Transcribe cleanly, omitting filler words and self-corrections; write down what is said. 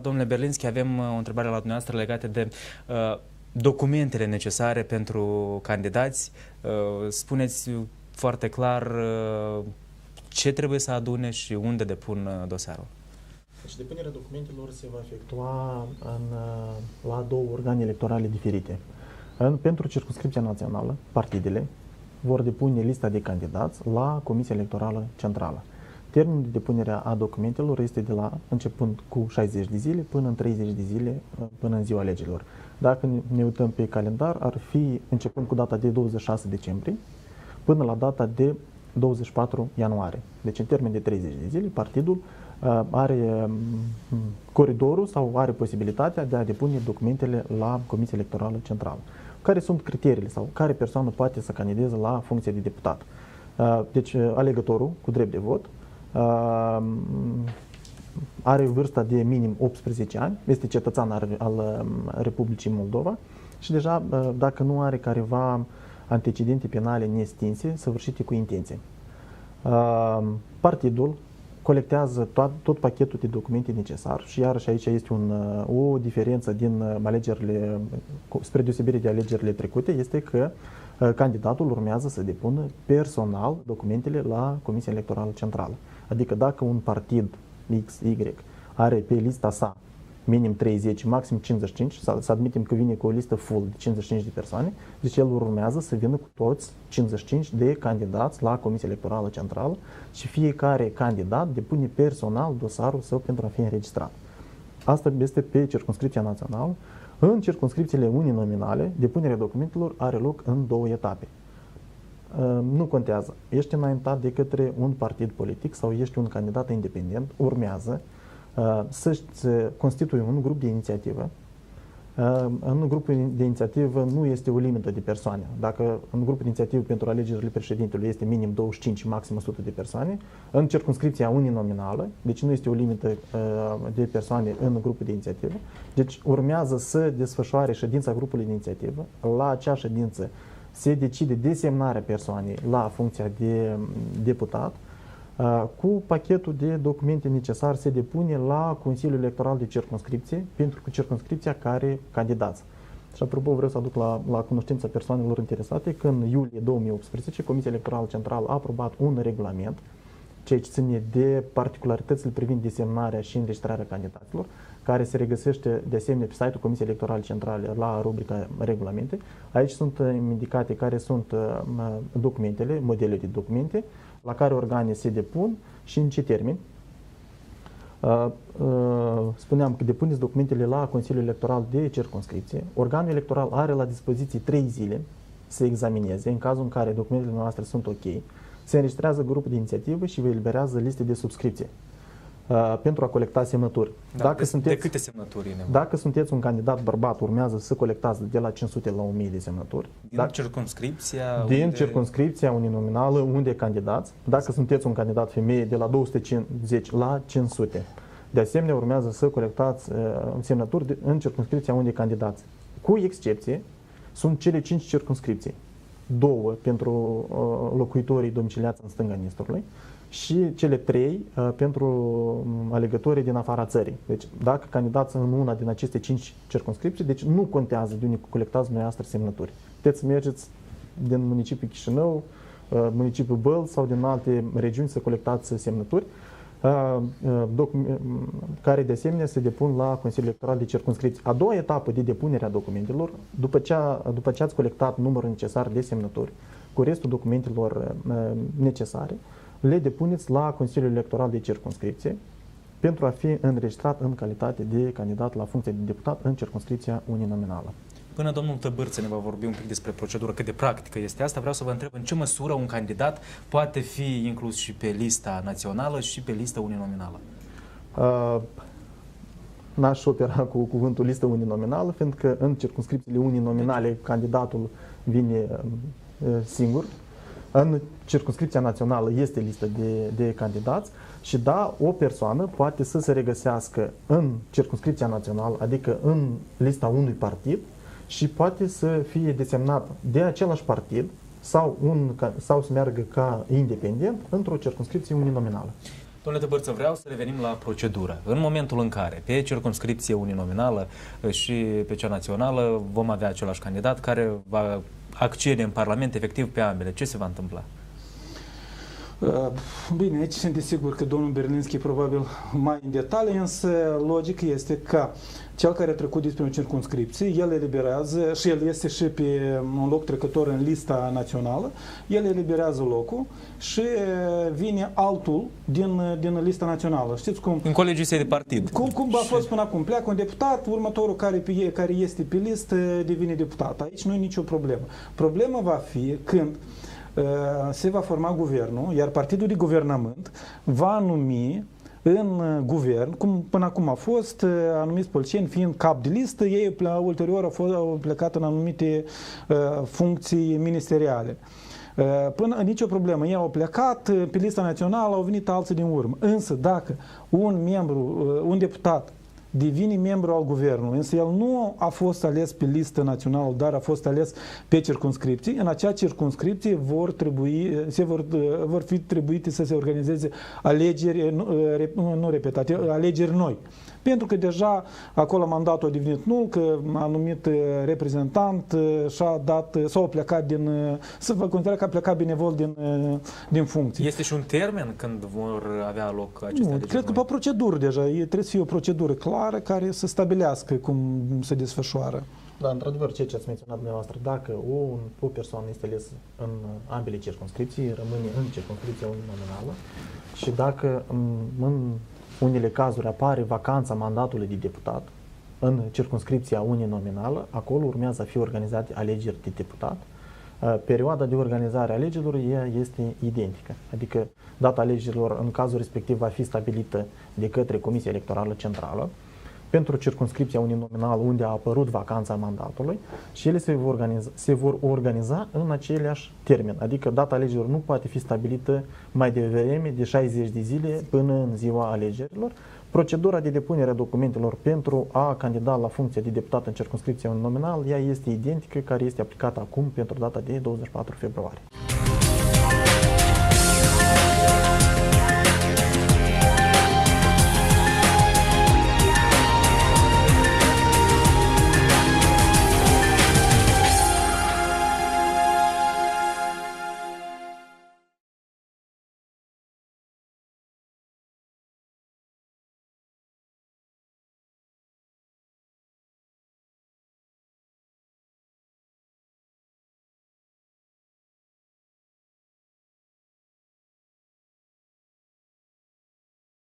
Domnule Berlinski, avem o întrebare la dumneavoastră legată de documentele necesare pentru candidați. Spuneți foarte clar ce trebuie să adune și unde depun dosarul. Deci depunerea documentelor se va efectua la două organe electorale diferite. Pentru circumscripția națională, partidele vor depune lista de candidați la Comisia Electorală Centrală. Termenul de depunere a documentelor este începând cu 60 de zile până în 30 de zile până în ziua alegerilor. Dacă ne uităm pe calendar, ar fi începând cu data de 26 decembrie până la data de 24 ianuarie. Deci în termen de 30 de zile, partidul are coridorul sau are posibilitatea de a depune documentele la Comisia Electorală Centrală. Care sunt criteriile sau care persoană poate să candideze la funcție de deputat? Deci alegătorul cu drept de vot are vârsta de minim 18 ani, este cetățean al Republicii Moldova și deja dacă nu are careva antecedente penale nestinse săvârșite cu intenție. Partidul colectează tot pachetul de documente necesar și iarăși aici este o diferență din alegerile, spre deosebire de alegerile trecute, este că candidatul urmează să depună personal documentele la Comisia Electorală Centrală. Adică dacă un partid X, Y are pe lista sa minim 30, maxim 55, să admitem că vine cu o listă full de 55 de persoane, deci el urmează să vină cu toți 55 de candidați la Comisia Electorală Centrală și fiecare candidat depune personal dosarul său pentru a fi înregistrat. Asta este pe circumscripția națională. În circumscripțiile uninominale, depunerea documentelor are loc în două etape. Nu contează, ești înaintat de către un partid politic sau ești un candidat independent, urmează să-și constituie un grup de inițiativă. În grupul de inițiativă nu este o limită de persoane. Dacă în grupul de inițiativă pentru alegerile președintelui este minim 25, maxim 100 de persoane, în circumscripția uninominală, deci nu este o limită de persoane în grupul de inițiativă, deci urmează să desfășoare ședința grupului de inițiativă. La acea ședință se decide desemnarea persoanei la funcția de deputat. Cu pachetul de documente necesare se depune la Consiliul Electoral de Circumscripție pentru circumscripția care candidați. Și apropo, vreau să aduc la cunoștința persoanelor interesate că în iulie 2018 Comisia Electorală Centrală a aprobat un regulament, ceea ce ține de particularitățile privind desemnarea și înregistrarea candidaților, care se regăsește de asemenea pe site-ul Comisiei Electorale Centrale la rubrica regulamente. Aici sunt indicate care sunt documentele, modelele de documente, la care organe se depun și în ce termen. Spuneam că depuneți documentele la Consiliul Electoral de Circumscripție. Organul electoral are la dispoziție 3 zile să examineze, în cazul în care documentele noastre sunt ok, se înregistrează grupul de inițiativă și vă eliberează liste de subscripție pentru a colecta semnături. De câte semnături e nevoie? Dacă sunteți un candidat bărbat, urmează să colectați de la 500 la 1000 de semnături. Din circumscripția uninominală unde candidați. Dacă sunteți un candidat femeie, de la 250 la 500. De asemenea, urmează să colectați semnături în circumscripția unde candidați. Cu excepție, sunt cele 5 circumscripții. 2 pentru locuitorii domiciliați în stânga Nistrului și cele 3 pentru alegătorii din afara țării. Deci dacă candidați în una din aceste 5 circumscripții, deci nu contează de unde colectați dumneavoastră semnături. Puteți să mergeți din municipiul Chișinău, municipiul Băl sau din alte regiuni să colectați semnături, care de asemenea se depun la Consiliul Electoral de Circumscripție. A doua etapă de depunere a documentelor, după ce ați colectat numărul necesar de semnături, cu restul documentelor necesare, le depuneți la Consiliul Electoral de Circumscripție pentru a fi înregistrat în calitate de candidat la funcție de deputat în circumscripția uninominală. Până domnul Tăbârță ne va vorbi un pic despre procedură, cât de practică este asta, vreau să vă întreb în ce măsură un candidat poate fi inclus și pe lista națională și pe lista uninominală? N-aș opera cu cuvântul listă uninominală, fiindcă în circumscripțiile uninominale candidatul vine singur. În circumscripția națională este listă de candidați și da, o persoană poate să se regăsească în circumscripția națională, adică în lista unui partid și poate să fie desemnat de același partid sau să meargă ca independent într-o circumscripție uninominală. Domnule Tăbărță, vreau să revenim la procedură. În momentul în care pe circumscripție uninominală și pe cea națională vom avea același candidat care va accede în Parlament efectiv pe ambele, ce se va întâmpla? Bine, aici sunt desigur că domnul Berlinski probabil mai în detalii, însă logic este că cel care a trecut despre o circumscripție, el eliberează și el este și pe un loc trecător în lista națională, el eliberează locul și vine altul din lista națională. Știți cum? În colegii săi de partid. Cum a fost până acum? Pleacă un deputat, următorul care este pe listă devine deputat. Aici nu e nicio problemă. Problema va fi când se va forma guvernul, iar partidul de guvernământ va numi în guvern, cum până acum a fost, anumiți politicieni fiind cap de listă, ei ulterior au plecat în anumite funcții ministeriale. Până nicio problemă, ei au plecat pe lista națională, au venit alții din urmă. Însă dacă un deputat devine membru al guvernului, însă el nu a fost ales pe listă națională, dar a fost ales pe circumscripții. În acea circumscripție vor fi trebuite să se organizeze alegeri, nu repetate, alegeri noi. Pentru că deja acolo mandatul a devenit nul, că anumit reprezentant s-a plecat să vă considera că a plecat benevol din funcție. Este și un termen când vor avea loc aceste alegeri? Cred că pe procedură deja. Trebuie să fie o procedură clară care să stabilească cum se desfășoară. Da, într-adevăr, ceea ce ați menționat dumneavoastră, dacă o persoană este ales în ambele circumscripții, rămâne în circumscripția uninominală și dacă în unele cazuri apare vacanța mandatului de deputat în circumscripția uninominală, acolo urmează a fi organizate alegeri de deputat. Perioada de organizare a alegerilor este identică, adică data alegerilor în cazul respectiv va fi stabilită de către Comisia Electorală Centrală pentru circumscripția uninominală unde a apărut vacanța mandatului și ele se vor organiza în aceleași termen, adică data alegerilor nu poate fi stabilită mai devreme de 60 de zile până în ziua alegerilor. Procedura de depunere a documentelor pentru a candida la funcția de deputat în circumscripția uninominală, ea este identică, care este aplicată acum pentru data de 24 februarie.